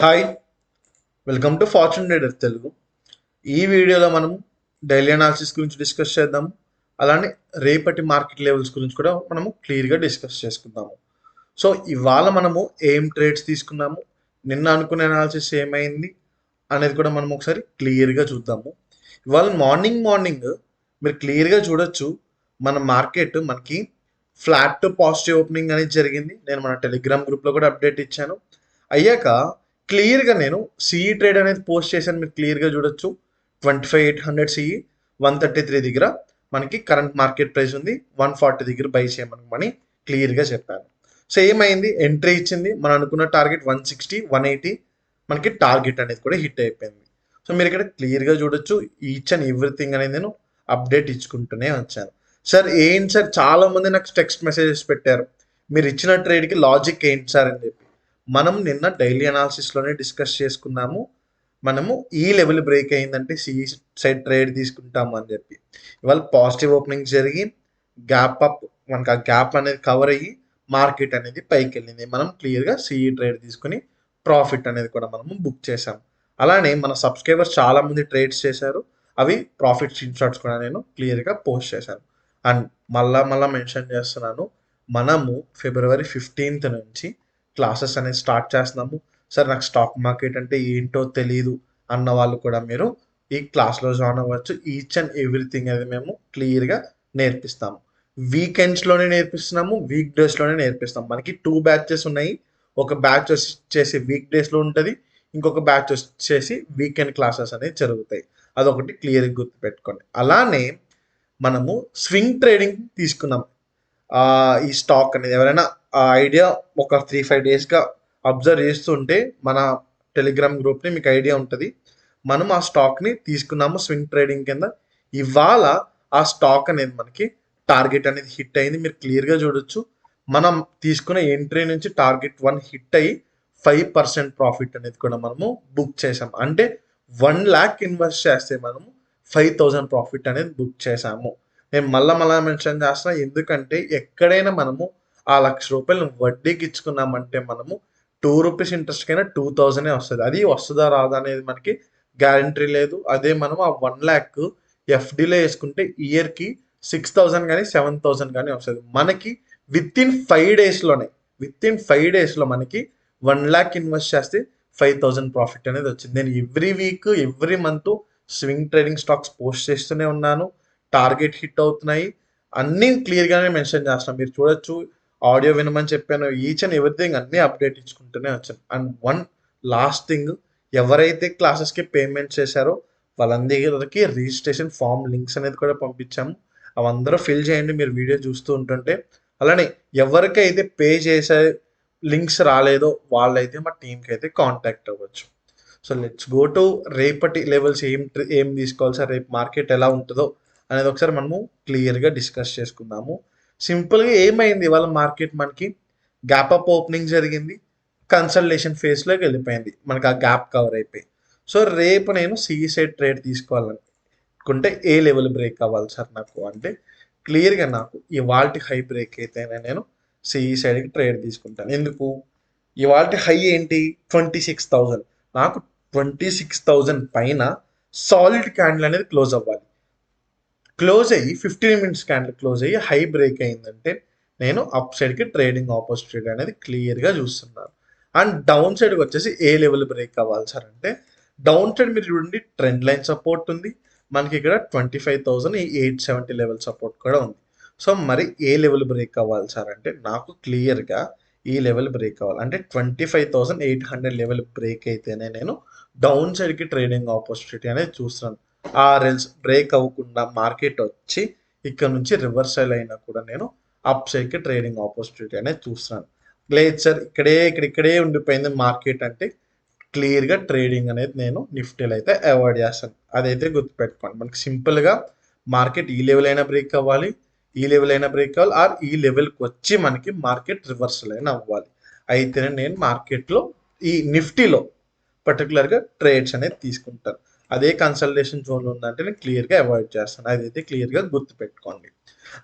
Hi, welcome to fortune trader Telugu. ఈ వీడియోలో మనం డైలీ అనాలిసిస్ గురించి డిస్కస్ చేద్దాము. అలానే రేపటి మార్కెట్ లెవెల్స్ గురించి కూడా మనము క్లియర్గా డిస్కస్ చేసుకుందాము. సో ఇవాళ మనము ఏం ట్రేడ్స్ తీసుకున్నాము, నిన్న అనుకునే అనాలిసిస్ ఏమైంది అనేది కూడా మనం ఒకసారి క్లియర్గా చూద్దాము. ఇవాళ మార్నింగ్ మీరు క్లియర్గా చూడొచ్చు, మన మార్కెట్ మనకి ఫ్లాట్ టు పాజిటివ్ ఓపెనింగ్ అనేది జరిగింది. నేను మన టెలిగ్రామ్ గ్రూప్లో కూడా అప్డేట్ ఇచ్చాను. అయ్యాక క్లియర్గా నేను సిఈ ట్రేడ్ అనేది పోస్ట్ చేశాను. మీరు క్లియర్గా చూడొచ్చు, 25,800 సిఈ 133 దగ్గర మనకి కరెంట్ మార్కెట్ ప్రైస్ ఉంది. 140 దగ్గర బై చేయమని క్లియర్గా చెప్పాను. సో ఏమైంది, ఎంట్రీ ఇచ్చింది. మనం అనుకున్న టార్గెట్ 160 180 మనకి టార్గెట్ అనేది కూడా హిట్ అయిపోయింది. సో మీరు ఇక్కడ క్లియర్గా చూడొచ్చు, ఈచ్ అండ్ ఎవ్రీథింగ్ అనేది నేను అప్డేట్ ఇచ్చుకుంటూనే వచ్చాను. సార్ ఏంటి సార్, చాలా మంది నాకు టెక్స్ట్ మెసేజెస్ పెట్టారు, మీరు ఇచ్చిన ట్రేడ్కి లాజిక్ ఏంటి సార్ అని చెప్పి. మనం నిన్న డైలీ అనాలిసిస్లోనే డిస్కస్ చేసుకున్నాము. మనము ఈ లెవెల్ బ్రేక్ అయిందంటే సిఈ సైడ్ ట్రేడ్ తీసుకుంటాము అని చెప్పి. ఇవాళ పాజిటివ్ ఓపెనింగ్ జరిగి గ్యాప్ అప్, మనకు ఆ గ్యాప్ అనేది కవర్ అయ్యి మార్కెట్ అనేది పైకి వెళ్ళింది. మనం క్లియర్గా సిఈ ట్రేడ్ తీసుకుని ప్రాఫిట్ అనేది కూడా మనము బుక్ చేసాం. అలానే మన సబ్స్క్రైబర్స్ చాలా మంది ట్రేడ్స్ చేశారు, అవి ప్రాఫిట్ స్క్రీన్ షాట్స్ కూడా నేను క్లియర్గా పోస్ట్ చేశాను. అండ్ మళ్ళా మెన్షన్ చేస్తున్నాను, మనము ఫిబ్రవరి 15th నుంచి క్లాసెస్ అనేది స్టార్ట్ చేస్తున్నాము. సార్ నాకు స్టాక్ మార్కెట్ అంటే ఏంటో తెలియదు అన్న వాళ్ళు కూడా మీరు ఈ క్లాస్లో జాయిన్ అవ్వచ్చు. ఈచ్ అండ్ ఎవ్రీథింగ్ అనేది మేము క్లియర్గా నేర్పిస్తాము. వీకెండ్స్లోనే నేర్పిస్తున్నాము, వీక్ డేస్లోనే నేర్పిస్తాము. మనకి 2 బ్యాచెస్ ఉన్నాయి. ఒక బ్యాచ్ వచ్చేసి వీక్ డేస్లో ఉంటుంది, ఇంకొక బ్యాచ్ వచ్చేసి వీకెండ్ క్లాసెస్ అనేవి జరుగుతాయి. అదొకటి క్లియర్గా గుర్తుపెట్టుకోండి. అలానే మనము స్వింగ్ ట్రేడింగ్ తీసుకున్నాం. ఈ స్టాక్ అనేది ఎవరైనా ఆ ఐడియా ఒక 3-5 డేస్గా అబ్జర్వ్ చేస్తుంటే మన టెలిగ్రామ్ గ్రూప్ని మీకు ఐడియా ఉంటుంది. మనం ఆ స్టాక్ని తీసుకున్నాము స్వింగ్ ట్రేడింగ్ కింద. ఇవాళ ఆ స్టాక్ అనేది మనకి టార్గెట్ అనేది హిట్ అయింది. మీరు క్లియర్గా చూడొచ్చు, మనం తీసుకున్న ఎంట్రీ నుంచి టార్గెట్ 1 హిట్ అయ్యి 5% ప్రాఫిట్ అనేది కూడా మనము బుక్ చేసాం. అంటే 1 lakh ఇన్వెస్ట్ చేస్తే మనము 5,000 ప్రాఫిట్ అనేది బుక్ చేసాము. నేను మళ్ళా మెన్షన్ చేస్తున్నా, ఎందుకంటే ఎక్కడైనా మనము ఆ ₹1,00,000 వడ్డీకి ఇచ్చుకున్నామంటే మనము 2 రూపీస్ ఇంట్రెస్ట్ కైనా 2,000 వస్తుంది. అది వస్తుందా రాదా అనేది మనకి గ్యారంటీ లేదు. అదే మనం ఆ 1 lakh ఎఫ్డీలో వేసుకుంటే ఇయర్కి 6,000 కానీ 7,000 కానీ వస్తుంది. మనకి విత్ ఇన్ 5 డేస్లో మనకి 1 lakh ఇన్వెస్ట్ చేస్తే 5,000 ప్రాఫిట్ అనేది వచ్చింది. నేను every week every month swing trading stocks post చేస్తూనే ఉన్నాను. టార్గెట్ హిట్ అవుతున్నాయి, అన్నీ క్లియర్గానే మెన్షన్ చేస్తున్నాను. మీరు చూడొచ్చు, ఆడియో వినమని చెప్పాను, ఈచ్ అండ్ ఎవ్రీథింగ్ అన్నీ అప్డేట్ ఇచ్చుకుంటూనే వచ్చాను. అండ్ వన్ లాస్ట్ థింగ్, ఎవరైతే క్లాసెస్కి పేమెంట్ చేశారో వాళ్ళందరికీ రిజిస్ట్రేషన్ ఫామ్ లింక్స్ అనేది కూడా పంపించాము. అవందరూ ఫిల్ చేయండి మీరు వీడియో చూస్తూ ఉంటుంటే. అలానే ఎవరికైతే పే చేసే లింక్స్ రాలేదో వాళ్ళైతే మా టీంకి అయితే కాంటాక్ట్ అవ్వచ్చు. సో లెట్స్ గో టు రేపటి లెవెల్స్ ఏం తీసుకోవాలి సార్, రేపు మార్కెట్ ఎలా ఉంటుందో అనేది ఒకసారి మనము క్లియర్గా డిస్కస్ చేసుకుందాము. సింపుల్గా ఏమైంది, ఇవాళ మార్కెట్ మనకి గ్యాప్ అప్ ఓపెనింగ్ జరిగింది, కన్సల్టేషన్ ఫేస్లోకి వెళ్ళిపోయింది, మనకి ఆ గ్యాప్ కవర్ అయిపోయి. సో రేపు నేను సిఈ సైడ్ ట్రేడ్ తీసుకోవాలనుకుంటే ఏ లెవెల్ బ్రేక్ అవ్వాలి సార్ నాకు అంటే, క్లియర్గా నాకు ఇవాల్టి హై బ్రేక్ అయితేనే నేను సిఈ సైడ్కి ట్రేడ్ తీసుకుంటాను. ఎందుకు, ఇవాల్టి హై ఏంటి 26,000, నాకు 26,000 పైన సాలిడ్ క్యాండిల్ అనేది క్లోజ్ అవ్వాలి. క్లోజ్ అయ్యి 15 మినిట్స్ క్యాండిల్ క్లోజ్ అయ్యి హై బ్రేక్ అయిందంటే నేను అప్ సైడ్కి ట్రేడింగ్ ఆపర్చునిటీ అనేది క్లియర్గా చూస్తున్నాను. అండ్ డౌన్ సైడ్కి వచ్చేసి ఏ లెవెల్ బ్రేక్ అవ్వాలి సార్ అంటే, డౌన్ సైడ్ మీరు చూడండి ట్రెండ్ లైన్ సపోర్ట్ ఉంది మనకి ఇక్కడ 25,870 లెవెల్ సపోర్ట్ కూడా ఉంది. సో మరి ఏ లెవెల్ బ్రేక్ అవ్వాలి సార్ అంటే, నాకు క్లియర్గా ఈ లెవెల్ బ్రేక్ అవ్వాలి. అంటే 25,800 లెవెల్ బ్రేక్ అయితేనే నేను డౌన్ సైడ్కి ట్రేడింగ్ ఆపర్చునిటీ అనేది చూస్తున్నాను. ఆ రెల్స్ బ్రేక్ అవ్వకుండా మార్కెట్ వచ్చి ఇక్కడ నుంచి రివర్సల్ అయినా కూడా నేను అప్ సైడ్కి ట్రేడింగ్ ఆపర్చునిటీ అనేది చూస్తున్నాను. లేదు సార్ ఇక్కడే ఉండిపోయింది మార్కెట్ అంటే, క్లియర్గా ట్రేడింగ్ అనేది నేను నిఫ్టీలో అయితే అవాయిడ్ చేస్తాను. అదైతే గుర్తుపెట్టుకోండి. మనకి సింపుల్గా మార్కెట్ ఈ లెవెల్ అయినా బ్రేక్ అవ్వాలి, ఈ లెవెల్ అయినా బ్రేక్ అవ్వాలి, ఆర్ ఈ లెవెల్కి వచ్చి మనకి మార్కెట్ రివర్సల్ అయినా అవ్వాలి. అయితేనే నేను మార్కెట్లో ఈ నిఫ్టీలో పర్టికులర్గా ట్రేడ్స్ అనేది తీసుకుంటాను. అదే కన్సల్టేషన్ జోన్ ఉందంటే నేను క్లియర్గా అవాయిడ్ చేస్తాను. అదైతే క్లియర్గా గుర్తుపెట్టుకోండి.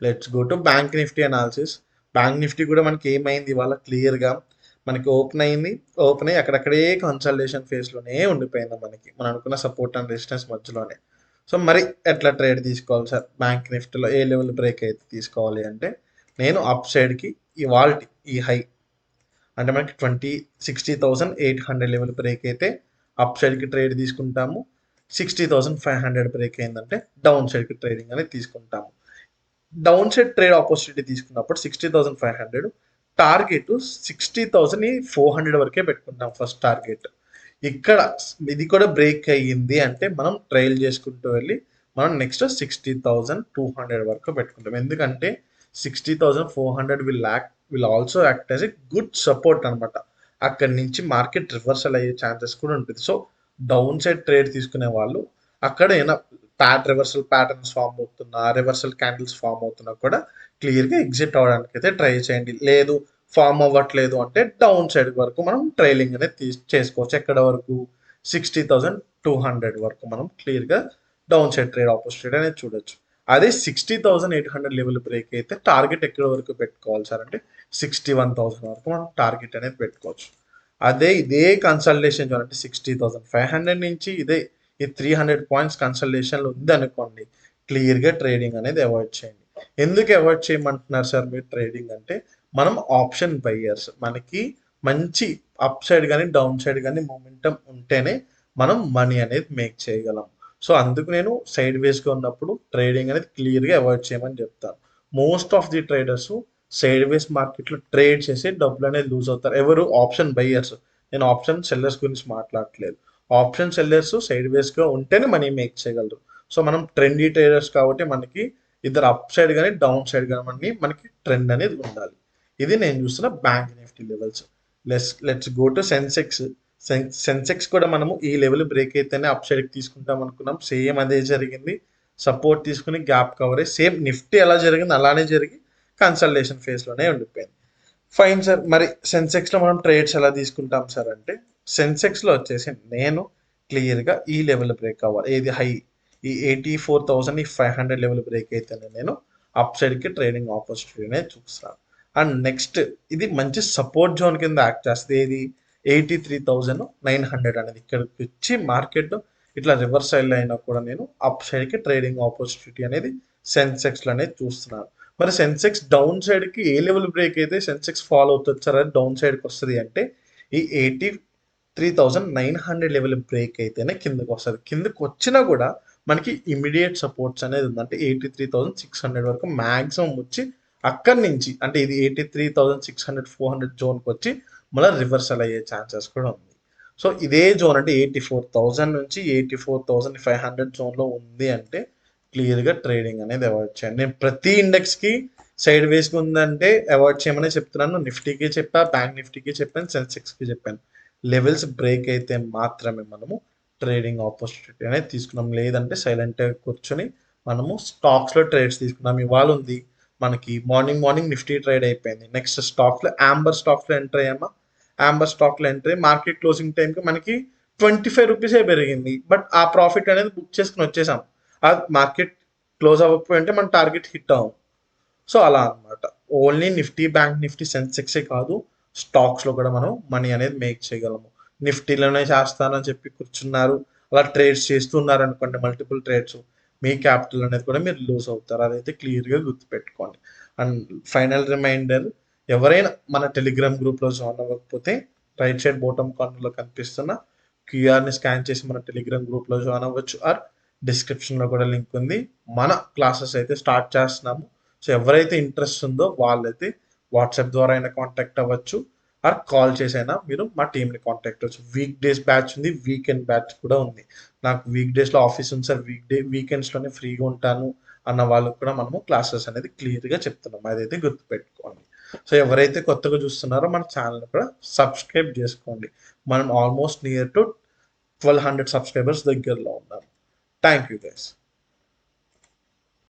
Let's go to bank Nifty analysis. Bank Nifty కూడా మనకి ఏమైంది ఇవాళ, క్లియర్గా మనకి ఓపెన్ అయింది, ఓపెన్ అయ్యి అక్కడక్కడే కన్సల్టేషన్ ఫేజ్లోనే ఉండిపోయింది మనకి మనం అనుకున్న సపోర్ట్ అండ్ రెసిస్టెన్స్ మధ్యలోనే. సో మరి ఎట్లా ట్రేడ్ తీసుకోవాలి సార్? బ్యాంక్ నిఫ్టీలో ఏ లెవెల్ బ్రేక్ అయితే తీసుకోవాలి అంటే, నేను అప్ సైడ్కి ఇవాల్టి ఈ హై అంటే మనకి 60,800 లెవెల్ బ్రేక్ అయితే అప్ సైడ్కి ట్రేడ్ తీసుకుంటాము. 60,500 బ్రేక్ అయిందంటే డౌన్ సైడ్కి ట్రేడింగ్ అనేది తీసుకుంటాము. డౌన్ సైడ్ ట్రేడ్ ఆపర్చునిటీ తీసుకున్నప్పుడు 60,500 టార్గెట్ 60,400 వరకే పెట్టుకుంటాం ఫస్ట్ టార్గెట్. ఇక్కడ ఇది కూడా బ్రేక్ అయ్యింది అంటే మనం ట్రైల్ చేసుకుంటూ వెళ్ళి మనం నెక్స్ట్ 60,200 వరకు పెట్టుకుంటాం. ఎందుకంటే 60,400 will also act as a good support అనమాట. అక్కడి నుంచి మార్కెట్ రివర్సల్ అయ్యే ఛాన్సెస్ కూడా ఉంటుంది. సో డౌన్ సైడ్ ట్రేడ్ తీసుకునే వాళ్ళు అక్కడ ఏమైనా రివర్సల్ ప్యాటర్న్స్ ఫామ్ అవుతున్నా, రివర్సల్ క్యాండిల్స్ ఫామ్ అవుతున్నా కూడా క్లియర్గా ఎగ్జిట్ అవ్వడానికి అయితే ట్రై చేయండి. లేదు ఫామ్ అవ్వట్లేదు అంటే డౌన్ సైడ్ వరకు మనం ట్రైలింగ్ అనేది చేసుకోవచ్చు. ఎక్కడ వరకు 60,200 వరకు మనం క్లియర్గా డౌన్ సైడ్ ట్రేడ్ ఆపర్చునిటీ అనేది చూడొచ్చు. అదే 60,800 లెవెల్ బ్రేక్ అయితే టార్గెట్ ఎక్కడ వరకు పెట్టుకోవాలి సార్ అంటే 61,000 వరకు మనం టార్గెట్ అనేది పెట్టుకోవచ్చు. అదే ఇదే కన్సల్టేషన్ అంటే 60,500 నుంచి ఇదే ఈ 300 పాయింట్స్ కన్సల్టేషన్లో ఉంది అనుకోండి, క్లియర్గా ట్రేడింగ్ అనేది అవాయిడ్ చేయండి. ఎందుకు అవాయిడ్ చేయమంటున్నారు సార్ మీరు ట్రేడింగ్ అంటే, మనం ఆప్షన్ బయ్యర్స్, మనకి మంచి అప్ సైడ్ కానీ డౌన్ సైడ్ కానీ మూమెంటం ఉంటేనే మనం మనీ అనేది మేక్ చేయగలం. సో అందుకు నేను సైడ్ వేస్గా ఉన్నప్పుడు ట్రేడింగ్ అనేది క్లియర్గా అవాయిడ్ చేయమని చెప్తాను. Most of the traders side వేస్ మార్కెట్లో ట్రేడ్ చేసి డబ్బులు అనేది లూజ్ అవుతారు. ఎవరు? Option buyers. నేను ఆప్షన్ సెల్లర్స్ గురించి మాట్లాడట్లేదు. ఆప్షన్ సెల్లర్స్ సైడ్ వేస్గా ఉంటేనే మనీ మేక్ చేయగలరు. సో మనం ట్రెండీ ట్రేడర్స్ కాబట్టి మనకి ఇద్దరు అప్ సైడ్ కానీ డౌన్ సైడ్ కానీ మనకి ట్రెండ్ అనేది ఉండాలి. ఇది నేను చూస్తున్న bank Nifty levels. Let's go to Sensex. Sensex కూడా మనము ఈ లెవెల్ బ్రేక్ అయితేనే అప్ సైడ్కి తీసుకుంటాం అనుకున్నాం. సేమ్ అదే జరిగింది. సపోర్ట్ తీసుకుని గ్యాప్ కవర్ అయ్యి సేమ్ నిఫ్టీ ఎలా జరిగింది అలానే జరిగి కన్సల్టేషన్ ఫేజ్లోనే ఉండిపోయింది. ఫైన్ సార్, మరి సెన్సెక్స్లో మనం ట్రేడ్స్ ఎలా తీసుకుంటాం సార్ అంటే, సెన్సెక్స్లో వచ్చేసి నేను క్లియర్గా ఈ లెవెల్ బ్రేక్ అవ్వాలి. ఏది? హై ఈ 84,500 లెవెల్ బ్రేక్ అయితేనే నేను అప్ సైడ్కి ట్రేడింగ్ ఆపర్చునిటీనే చూస్తాను. అండ్ నెక్స్ట్ ఇది మంచి సపోర్ట్ జోన్ కింద యాక్ట్ చేస్తుంది. ఏది? 83,900 అనేది ఇక్కడికి వచ్చి మార్కెట్ ఇట్లా రివర్స్ అయినా కూడా నేను అప్ సైడ్కి ట్రేడింగ్ ఆపర్చునిటీ అనేది సెన్సెక్స్లో అనేది చూస్తున్నాను. మరి సెన్సెక్స్ డౌన్ సైడ్కి ఏ లెవెల్ బ్రేక్ అయితే సెన్సెక్స్ ఫాలో అవుతుంది సార్ అని డౌన్ సైడ్కి వస్తుంది అంటే, ఈ 83,900 లెవెల్ బ్రేక్ అయితేనే కిందకి వస్తుంది. కిందకి వచ్చినా కూడా మనకి ఇమీడియట్ సపోర్ట్స్ అనేది ఉంది. అంటే 83,600 వరకు మ్యాక్సిమం వచ్చి అక్కడి నుంచి అంటే ఇది 83,600 400 జోన్కి వచ్చి మళ్ళీ రివర్సల్ అయ్యే ఛాన్సెస్ కూడా ఉంది. సో ఇదే జోన్ అంటే 84,000 నుంచి 84,500 జోన్లో ఉంది అంటే క్లియర్గా ట్రేడింగ్ అనేది అవాయిడ్ చేయండి. నేను ప్రతి ఇండెక్స్కి సైడ్ వేస్గా ఉందంటే అవాయిడ్ చేయమని చెప్తున్నాను. నిఫ్టీకి చెప్పా, బ్యాంక్ నిఫ్టీకి చెప్పాను, సెన్సెక్స్కి చెప్పాను. లెవెల్స్ బ్రేక్ అయితే మాత్రమే మనము ట్రేడింగ్ ఆపర్చునిటీ అనేది తీసుకున్నాం. లేదంటే సైలెంట్గా కూర్చొని మనము స్టాక్స్లో ట్రేడ్స్ తీసుకున్నాం. ఇవాళ ఉంది మనకి మార్నింగ్ నిఫ్టీ ట్రేడ్ అయిపోయింది. నెక్స్ట్ స్టాక్స్లో యాంబర్ స్టాక్స్లో ఎంటర్ అయ్యామా, యాంబర్ స్టాక్లో ఎంటర్ అయ్యి మార్కెట్ క్లోజింగ్ టైంకి మనకి 25 రూపీసే పెరిగింది. బట్ ఆ ప్రాఫిట్ అనేది బుక్ చేసుకుని వచ్చేసాం. ఆ మార్కెట్ క్లోజ్ అవ్వకపోయింటే మన టార్గెట్ హిట్ అవ్వం. సో అలా అనమాట. ఓన్లీ నిఫ్టీ, బ్యాంక్ నిఫ్టీ, సెన్సెక్సే కాదు, స్టాక్స్లో కూడా మనం మనీ అనేది మేక్ చేయగలము. నిఫ్టీలోనే చేస్తానని చెప్పి కూర్చున్నారు, అలా ట్రేడ్స్ చేస్తున్నారు అనుకోండి, మల్టిపుల్ ట్రేడ్స్, మీ క్యాపిటల్ అనేది కూడా మీరు లూజ్ అవుతారు. అదైతే క్లియర్గా గుర్తుపెట్టుకోండి. అండ్ ఫైనల్ రిమైండర్, ఎవరైనా మన టెలిగ్రామ్ గ్రూప్లో జాయిన్ అవ్వకపోతే రైట్ సైడ్ బాటమ్ కార్నర్లో కనిపిస్తున్న క్యూఆర్ని స్కాన్ చేసి మన టెలిగ్రామ్ గ్రూప్లో జాయిన్ అవ్వచ్చు. ఆర్ డిస్క్రిప్షన్లో కూడా లింక్ ఉంది. మన క్లాసెస్ అయితే స్టార్ట్ చేస్తున్నాము. సో ఎవరైతే ఇంట్రెస్ట్ ఉందో వాళ్ళైతే వాట్సాప్ ద్వారా అయినా కాంటాక్ట్ అవ్వచ్చు, ఆర్ కాల్ చేసైనా మీరు మా టీంని కాంటాక్ట్ అవ్వచ్చు. వీక్ డేస్ బ్యాచ్ ఉంది, వీకెండ్ బ్యాచ్ కూడా ఉంది. నాకు వీక్ డేస్లో ఆఫీస్ ఉంది సార్, వీకెండ్స్లోనే ఫ్రీగా ఉంటాను అన్న వాళ్ళకు కూడా మనము క్లాసెస్ అనేది క్లియర్గా చెప్తున్నాం. అదైతే గుర్తుపెట్టుకోండి. సో ఎవరైతే కొత్తగా చూస్తున్నారో మన ఛానల్ కూడా సబ్స్క్రైబ్ చేసుకోండి. మనం ఆల్మోస్ట్ నియర్ టు 1,200 సబ్స్క్రైబర్స్ దగ్గరలో ఉన్నాం. Thank you guys.